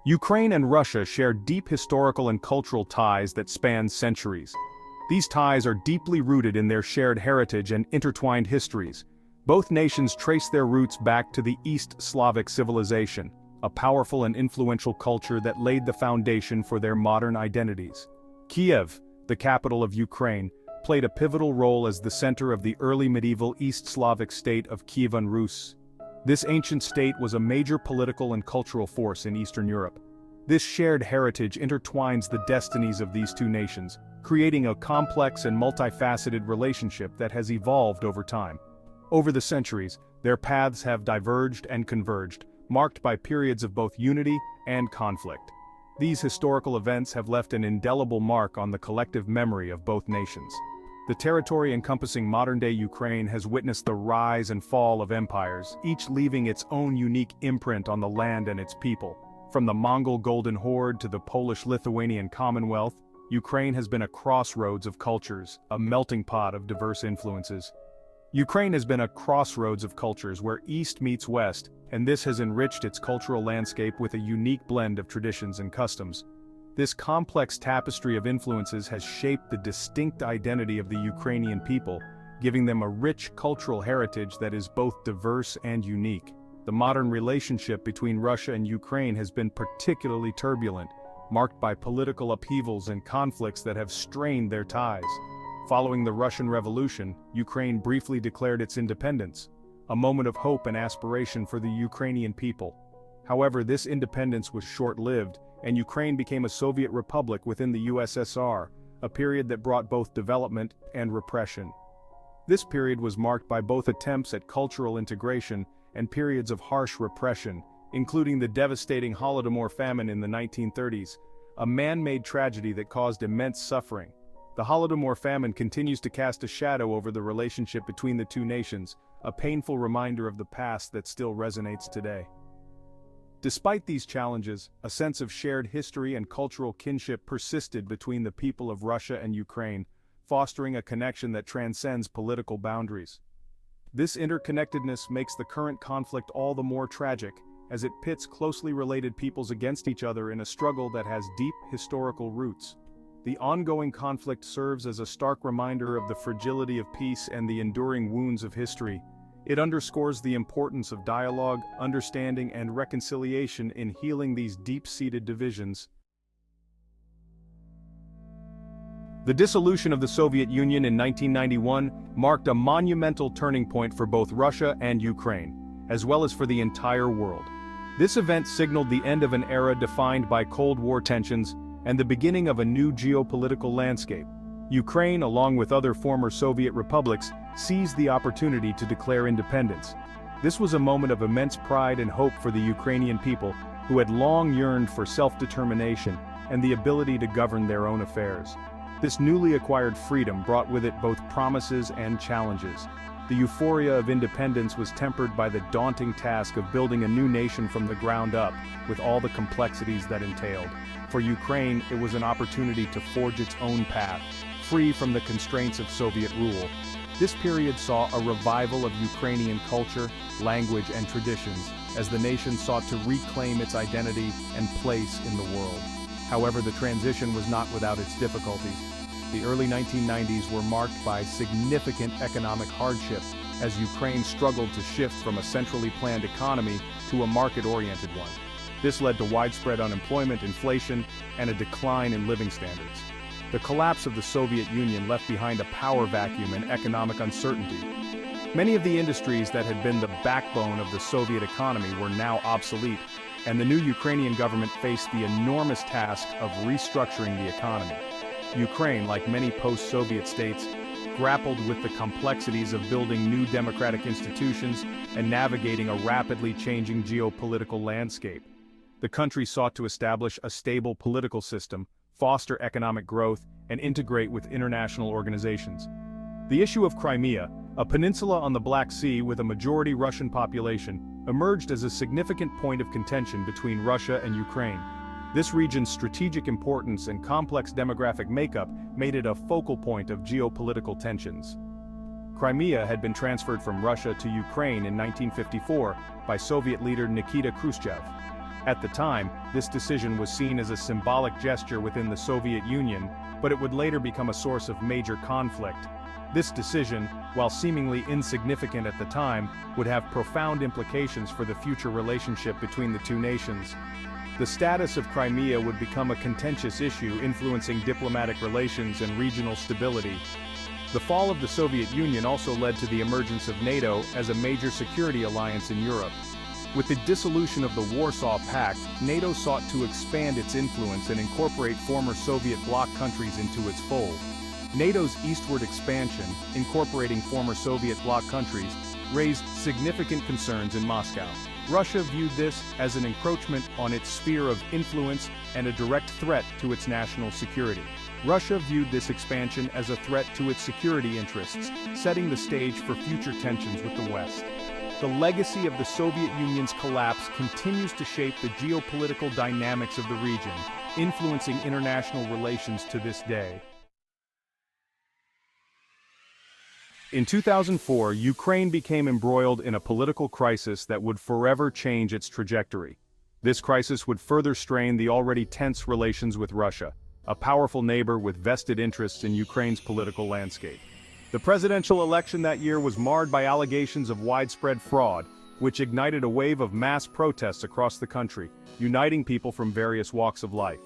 Ukraine and Russia share deep historical and cultural ties that span centuries. These ties are deeply rooted in their shared heritage and intertwined histories. Both nations trace their roots back to the East Slavic civilization, a powerful and influential culture that laid the foundation for their modern identities. Kyiv, the capital of Ukraine, played a pivotal role as the center of the early medieval East Slavic state of Kievan Rus. This ancient state was a major political and cultural force in Eastern Europe. This shared heritage intertwines the destinies of these two nations, creating a complex and multifaceted relationship that has evolved over time. Over the centuries, their paths have diverged and converged, marked by periods of both unity and conflict. These historical events have left an indelible mark on the collective memory of both nations. The territory encompassing modern-day Ukraine has witnessed the rise and fall of empires, each leaving its own unique imprint on the land and its people. From the Mongol Golden Horde to the Polish-Lithuanian Commonwealth, Ukraine has been a crossroads of cultures, a melting pot of diverse influences. Ukraine has been a crossroads of cultures where East meets West, and this has enriched its cultural landscape with a unique blend of traditions and customs. This complex tapestry of influences has shaped the distinct identity of the Ukrainian people, giving them a rich cultural heritage that is both diverse and unique. The modern relationship between Russia and Ukraine has been particularly turbulent, marked by political upheavals and conflicts that have strained their ties. Following the Russian Revolution, Ukraine briefly declared its independence, a moment of hope and aspiration for the Ukrainian people. However, this independence was short-lived, and Ukraine became a Soviet republic within the USSR, a period that brought both development and repression. This period was marked by both attempts at cultural integration and periods of harsh repression, including the devastating Holodomor famine in the 1930s, a man-made tragedy that caused immense suffering. The Holodomor famine continues to cast a shadow over the relationship between the two nations, a painful reminder of the past that still resonates today. Despite these challenges, a sense of shared history and cultural kinship persisted between the people of Russia and Ukraine, fostering a connection that transcends political boundaries. This interconnectedness makes the current conflict all the more tragic, as it pits closely related peoples against each other in a struggle that has deep historical roots. The ongoing conflict serves as a stark reminder of the fragility of peace and the enduring wounds of history. It underscores the importance of dialogue, understanding, and reconciliation in healing these deep-seated divisions. The dissolution of the Soviet Union in 1991 marked a monumental turning point for both Russia and Ukraine, as well as for the entire world. This event signaled the end of an era defined by Cold War tensions and the beginning of a new geopolitical landscape. Ukraine, along with other former Soviet republics, seized the opportunity to declare independence. This was a moment of immense pride and hope for the Ukrainian people, who had long yearned for self-determination and the ability to govern their own affairs. This newly acquired freedom brought with it both promises and challenges. The euphoria of independence was tempered by the daunting task of building a new nation from the ground up, with all the complexities that entailed. For Ukraine, it was an opportunity to forge its own path, free from the constraints of Soviet rule. This period saw a revival of Ukrainian culture, language, and traditions, as the nation sought to reclaim its identity and place in the world. However, the transition was not without its difficulties. The early 1990s were marked by significant economic hardship, as Ukraine struggled to shift from a centrally planned economy to a market-oriented one. This led to widespread unemployment, inflation, and a decline in living standards. The collapse of the Soviet Union left behind a power vacuum and economic uncertainty. Many of the industries that had been the backbone of the Soviet economy were now obsolete, and the new Ukrainian government faced the enormous task of restructuring the economy. Ukraine, like many post-Soviet states, grappled with the complexities of building new democratic institutions and navigating a rapidly changing geopolitical landscape. The country sought to establish a stable political system, foster economic growth, and integrate with international organizations. The issue of Crimea, a peninsula on the Black Sea with a majority Russian population, emerged as a significant point of contention between Russia and Ukraine. This region's strategic importance and complex demographic makeup made it a focal point of geopolitical tensions. Crimea had been transferred from Russia to Ukraine in 1954 by Soviet leader Nikita Khrushchev. At the time, this decision was seen as a symbolic gesture within the Soviet Union, but it would later become a source of major conflict. This decision, while seemingly insignificant at the time, would have profound implications for the future relationship between the two nations. The status of Crimea would become a contentious issue influencing diplomatic relations and regional stability. The fall of the Soviet Union also led to the emergence of NATO as a major security alliance in Europe. With the dissolution of the Warsaw Pact, NATO sought to expand its influence and incorporate former Soviet bloc countries into its fold. NATO's eastward expansion, incorporating former Soviet bloc countries, raised significant concerns in Moscow. Russia viewed this as an encroachment on its sphere of influence and a direct threat to its national security. Russia viewed this expansion as a threat to its security interests, setting the stage for future tensions with the West. The legacy of the Soviet Union's collapse continues to shape the geopolitical dynamics of the region, influencing international relations to this day. In 2004, Ukraine became embroiled in a political crisis that would forever change its trajectory. This crisis would further strain the already tense relations with Russia, a powerful neighbor with vested interests in Ukraine's political landscape. The presidential election that year was marred by allegations of widespread fraud, which ignited a wave of mass protests across the country, uniting people from various walks of life.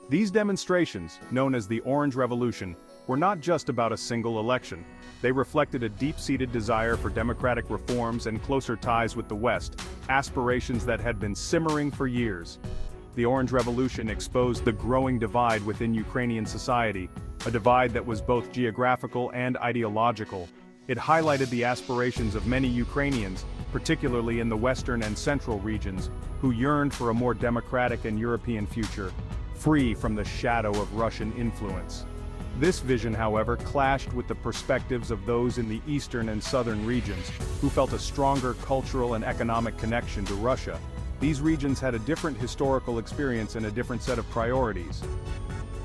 These demonstrations, known as the Orange Revolution, were not just about a single election. They reflected a deep-seated desire for democratic reforms and closer ties with the West, aspirations that had been simmering for years. The Orange Revolution exposed the growing divide within Ukrainian society, a divide that was both geographical and ideological. It highlighted the aspirations of many Ukrainians, particularly in the western and central regions, who yearned for a more democratic and European future, free from the shadow of Russian influence. This vision, however, clashed with the perspectives of those in the eastern and southern regions, who felt a stronger cultural and economic connection to Russia. These regions had a different historical experience and a different set of priorities.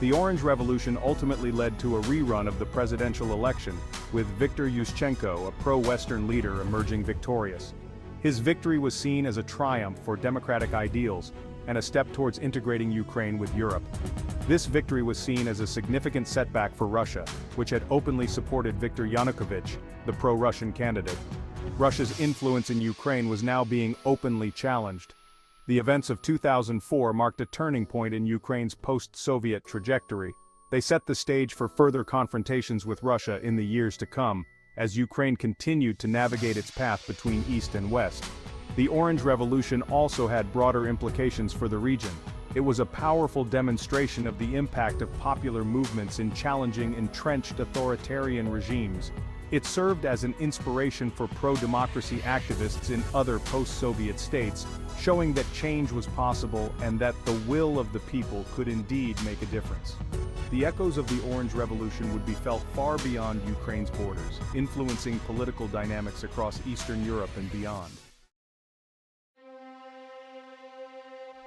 The Orange Revolution ultimately led to a rerun of the presidential election, with Viktor Yushchenko, a pro-Western leader, emerging victorious. His victory was seen as a triumph for democratic ideals, and a step towards integrating Ukraine with Europe. This victory was seen as a significant setback for Russia, which had openly supported Viktor Yanukovych, the pro-Russian candidate. Russia's influence in Ukraine was now being openly challenged. The events of 2004 marked a turning point in Ukraine's post-Soviet trajectory. They set the stage for further confrontations with Russia in the years to come, as Ukraine continued to navigate its path between East and West. The Orange Revolution also had broader implications for the region. It was a powerful demonstration of the impact of popular movements in challenging entrenched authoritarian regimes. It served as an inspiration for pro-democracy activists in other post-Soviet states, showing that change was possible and that the will of the people could indeed make a difference. The echoes of the Orange Revolution would be felt far beyond Ukraine's borders, influencing political dynamics across Eastern Europe and beyond.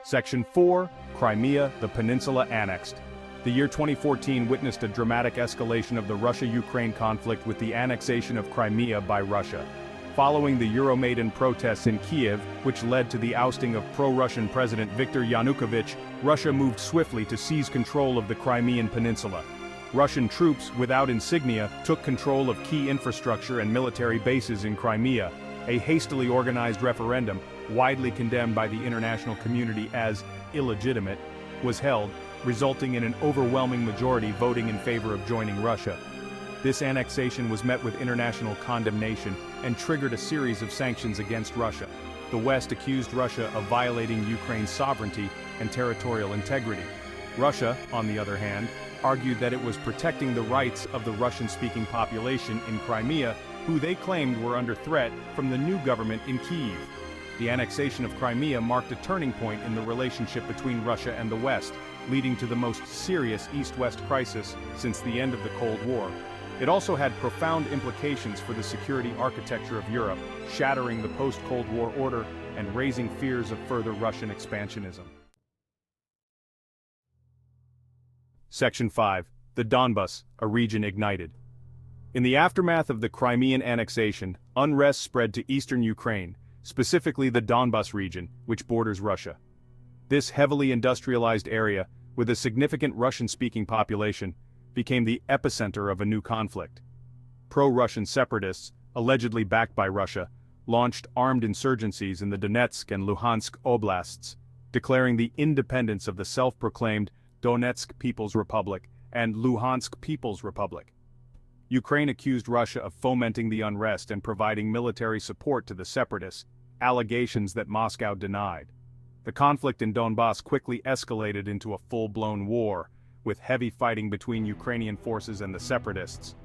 Section 4, Crimea, the Peninsula Annexed. The year 2014 witnessed a dramatic escalation of the Russia-Ukraine conflict with the annexation of Crimea by Russia. Following the Euromaidan protests in Kyiv, which led to the ousting of pro-Russian President Viktor Yanukovych, Russia moved swiftly to seize control of the Crimean Peninsula. Russian troops, without insignia, took control of key infrastructure and military bases in Crimea. A hastily organized referendum, widely condemned by the international community as illegitimate, was held, resulting in an overwhelming majority voting in favor of joining Russia. This annexation was met with international condemnation and triggered a series of sanctions against Russia. The West accused Russia of violating Ukraine's sovereignty and territorial integrity. Russia, on the other hand, argued that it was protecting the rights of the Russian-speaking population in Crimea, who they claimed were under threat from the new government in Kyiv. The annexation of Crimea marked a turning point in the relationship between Russia and the West, leading to the most serious East-West crisis since the end of the Cold War. It also had profound implications for the security architecture of Europe, shattering the post-Cold War order and raising fears of further Russian expansionism. Section 5. The Donbas, a region ignited. In the aftermath of the Crimean annexation, unrest spread to eastern Ukraine, specifically the Donbas region, which borders Russia. This heavily industrialized area, with a significant Russian-speaking population, became the epicenter of a new conflict. Pro-Russian separatists, allegedly backed by Russia, launched armed insurgencies in the Donetsk and Luhansk oblasts, declaring the independence of the self-proclaimed Donetsk People's Republic and Luhansk People's Republic. Ukraine accused Russia of fomenting the unrest and providing military support to the separatists, allegations that Moscow denied. The conflict in Donbass quickly escalated into a full-blown war, with heavy fighting between Ukrainian forces and the separatists.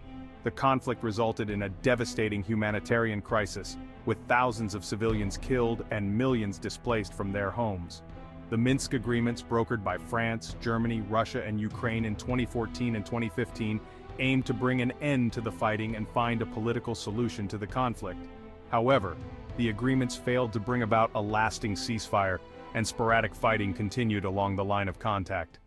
The conflict resulted in a devastating humanitarian crisis, with thousands of civilians killed and millions displaced from their homes. The Minsk agreements brokered by France, Germany, Russia, and Ukraine in 2014 and 2015 aimed to bring an end to the fighting and find a political solution to the conflict. However, the agreements failed to bring about a lasting ceasefire, and sporadic fighting continued along the line of contact.